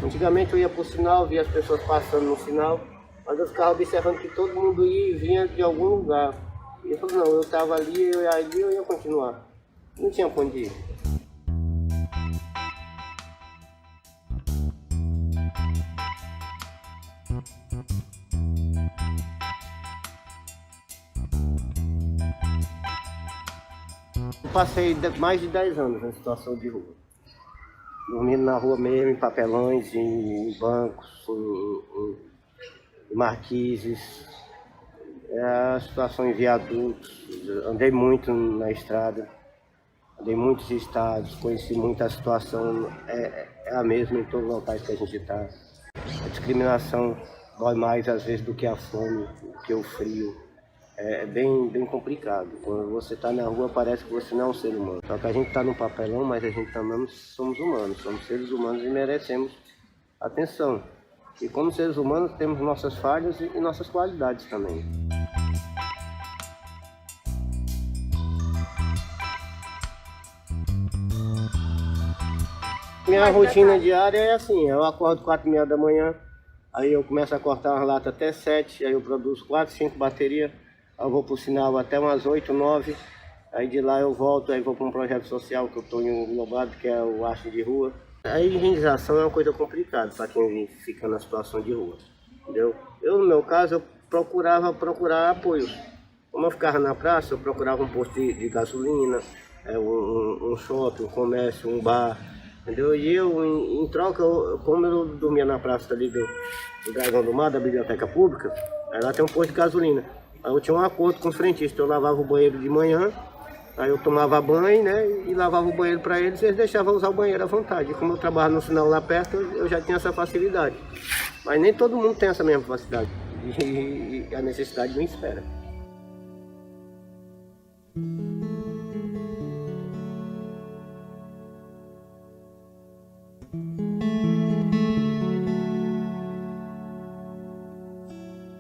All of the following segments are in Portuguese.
Antigamente eu ia pro sinal, via as pessoas passando no sinal, mas eu ficava observando que todo mundo ia e vinha de algum lugar. E eu falei, não, eu estava ali, eu ia continuar. Não tinha pra onde ir. Eu passei mais de 10 anos na situação de rua. Dormindo na rua mesmo, em papelões, em bancos, em marquises, a situação em viadutos. Andei muito na estrada, andei em muitos estados, conheci muita situação, é a mesma em todos os locais que a gente está. A discriminação dói mais às vezes do que a fome, do que o frio. É bem complicado. Quando você está na rua parece que você não é um ser humano. Só que a gente está no papelão, mas a gente também somos humanos. Somos seres humanos e merecemos atenção. E como seres humanos temos nossas falhas e nossas qualidades também. Minha rotina diária é assim, eu acordo 4h30 da manhã, aí eu começo a cortar umas latas até 7, aí eu produzo 4, 5 baterias. Eu vou para o sinal até umas 8, 9, aí de lá eu volto, aí vou para um projeto social que eu estou englobado, que é o Arte de Rua. A higienização é uma coisa complicada para quem fica na situação de rua, entendeu? Eu, no meu caso, eu procurava apoio. Como eu ficava na praça, eu procurava um posto de gasolina, um shopping, um comércio, um bar, entendeu? E eu, em troca, como eu dormia na praça ali do Dragão do Mar, da Biblioteca Pública, aí lá tem um posto de gasolina. Aí eu tinha um acordo com o frentista, eu lavava o banheiro de manhã, aí eu tomava banho, né, e lavava o banheiro para eles e eles deixavam usar o banheiro à vontade. E como eu trabalhava no sinal lá perto, eu já tinha essa facilidade. Mas nem todo mundo tem essa mesma facilidade e a necessidade não espera.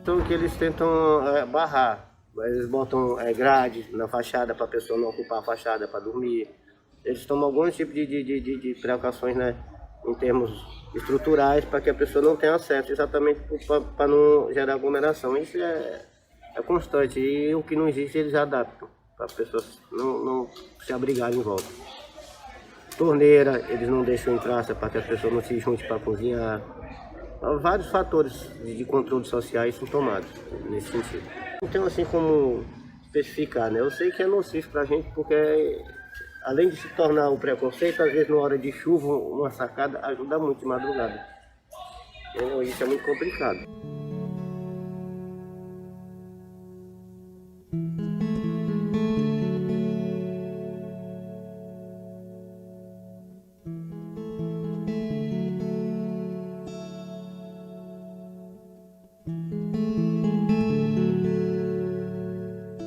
Então que eles tentam barrar, eles botam grade na fachada para a pessoa não ocupar a fachada para dormir. Eles tomam algum tipo de precauções, né, em termos estruturais para que a pessoa não tenha acesso, exatamente para não gerar aglomeração. Isso é constante e o que não existe eles adaptam para as pessoas não se abrigarem em volta. Torneira, eles não deixam entrar para que as pessoas não se juntem para cozinhar. Vários fatores de controle sociais são tomados nesse sentido. Não tenho assim como especificar, né? Eu sei que é nocivo para a gente porque, além de se tornar um preconceito, às vezes na hora de chuva, uma sacada ajuda muito de madrugada. Então, isso é muito complicado.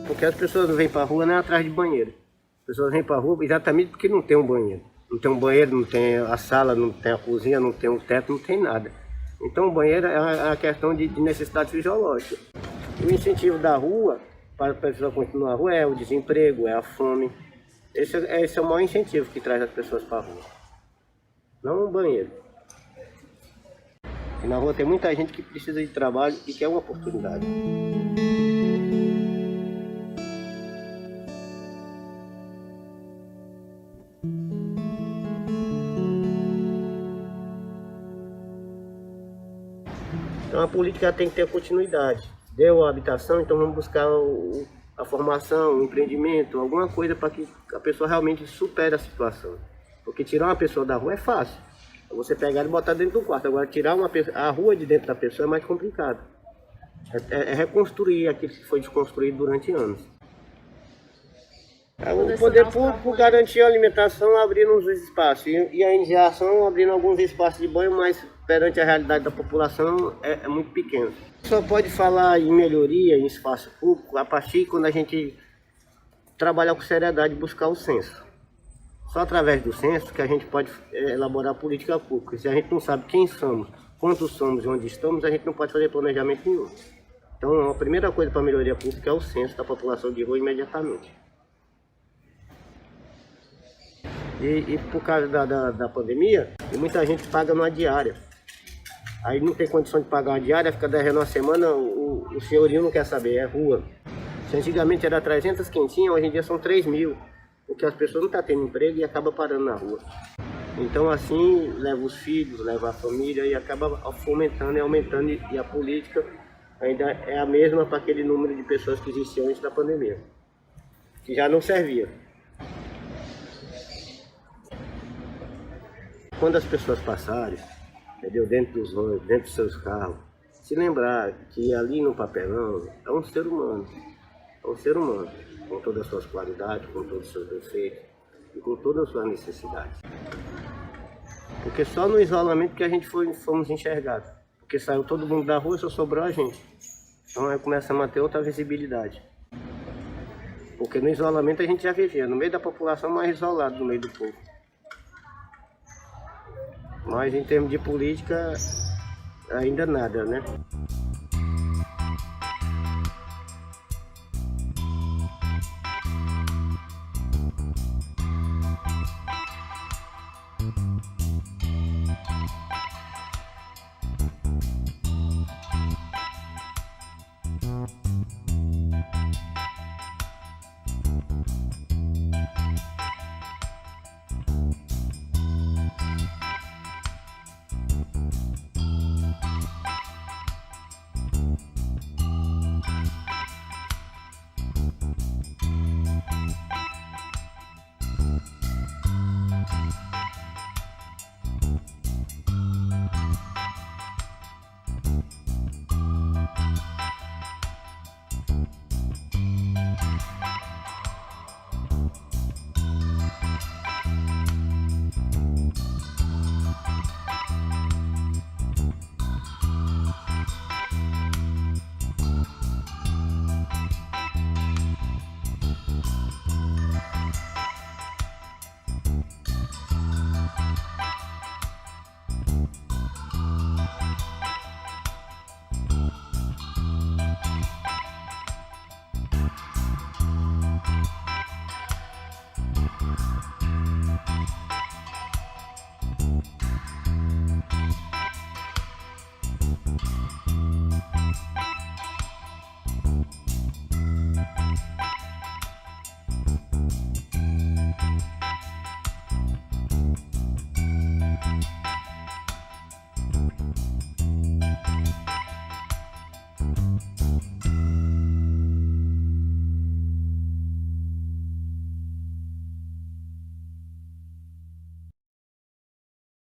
Porque as pessoas não vêm para a rua nem atrás de banheiro. As pessoas vêm para a rua exatamente porque não tem um banheiro. Não tem um banheiro, não tem a sala, não tem a cozinha, não tem um teto, não tem nada. Então o banheiro é uma questão de necessidade fisiológica. O incentivo da rua para a pessoa continuar na rua é o desemprego, é a fome. Esse é o maior incentivo que traz as pessoas para a rua. Não um banheiro. E na rua tem muita gente que precisa de trabalho e quer uma oportunidade. Então a política tem que ter continuidade. Deu a habitação, então vamos buscar a formação, o empreendimento, alguma coisa para que a pessoa realmente supere a situação. Porque tirar uma pessoa da rua é fácil. Você pegar e botar dentro do quarto. Agora tirar a rua de dentro da pessoa é mais complicado. É reconstruir aquilo que foi desconstruído durante anos. O poder público garantir a alimentação abrindo uns espaços e a iniciação abrindo alguns espaços de banho, mas perante a realidade da população é muito pequeno. Só pode falar em melhoria em espaço público a partir de quando a gente trabalhar com seriedade e buscar o censo. Só através do censo que a gente pode elaborar política pública. Se a gente não sabe quem somos, quantos somos e onde estamos, a gente não pode fazer planejamento nenhum. Então a primeira coisa para a melhoria pública é o censo da população de rua imediatamente. E por causa da pandemia, muita gente paga numa diária. Aí não tem condição de pagar a diária, fica devendo uma semana, o senhorinho não quer saber, é rua. Se antigamente era 300 quentinhas, hoje em dia são 3.000, porque as pessoas não estão tendo emprego e acabam parando na rua. Então assim, leva os filhos, leva a família e acaba fomentando e aumentando, e a política ainda é a mesma para aquele número de pessoas que existiam antes da pandemia, que já não servia. Quando as pessoas passarem, entendeu, dentro dos ônibus, dentro dos seus carros, se lembrar que ali no papelão é um ser humano, com todas as suas qualidades, com todos os seus defeitos e com todas as suas necessidades. Porque só no isolamento que a gente fomos enxergados. Porque saiu todo mundo da rua e só sobrou a gente. Então aí começamos a ter outra visibilidade. Porque no isolamento a gente já vivia, no meio da população, mais isolado no meio do povo. Mas em termos de política, ainda nada, né?